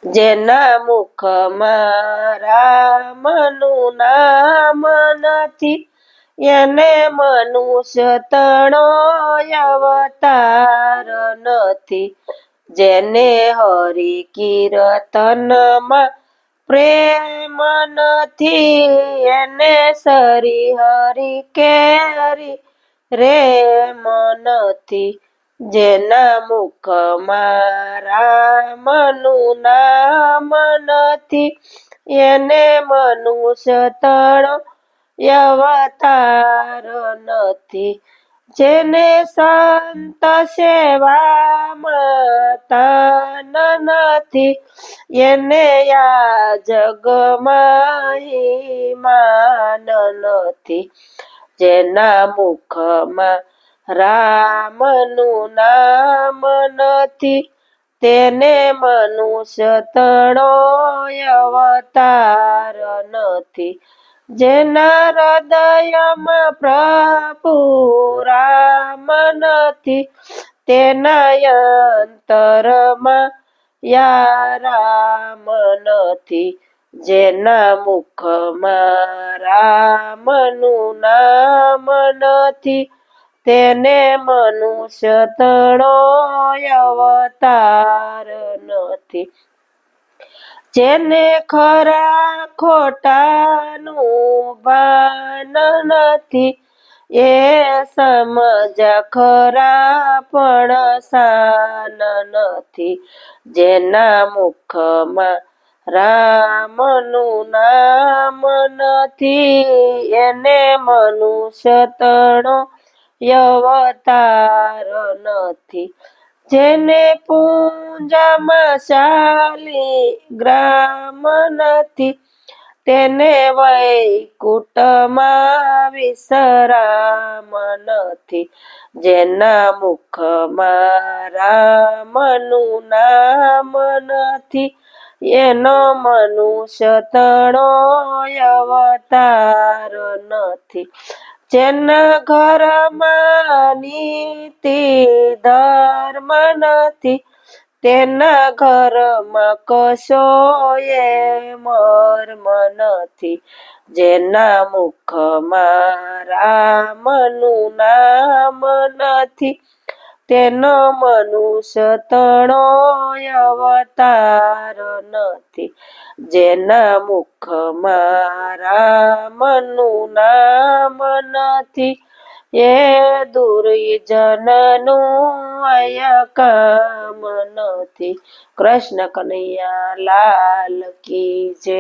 જેના મુખમાં રામનું નામ નથી, એને મનુષ્ય તણો અવતાર નથી. જેને હરિ કીર્તનમાં પ્રેમ નથી, એને સરી હરિ કેરી રેમ નથી. જેના મુખમાં રામનું નામ નથી, એને મનુષ્ય તણો અવતાર નથી. જેને સંત સેવામાં તાન નથી, એને આ જગમાં માન નથી. જેના મુખમાં રામનું નામ નથી, તેને મનુષ્ય તણો અવતાર નથી. જેના હૃદયમાં પ્રભુ રામ નથી, તેના અંતરમાં યા રામ નથી. જેના મુખમાં રામનું નામ નથી, તેને મનુષ્ય તણો અવતાર નથી. જેને ખરા ખોટાનું ભાન નથી, એ સમજ્યા ખરા પણ શાન નથી. જેના મુખમાં રામનું નામ નથી, એને મનુષ્ય તણો અવતાર નથી. જેને પૂંજામાં શાલિગ્રામ નથી, તેને વૈકુંઠમાં વિશ્રામ નથી. જેના મુખમાં રામનું નામ નથી, એનો મનુષ્ય તણો અવતાર નથી. જેના ઘરમાં નીતિ ધર્મ નથી, તેના ઘરમાં કશોય મર્મ નથી. જેના મુખમાં રામનું નામ નથી, તેનો મનુષ્ય તણો અવતાર નથી. જેના મુખમાં રામનું નામ નથી, એ દુર્જનનું અય કામ નથી. કૃષ્ણ કનૈયા લાલ કી જય.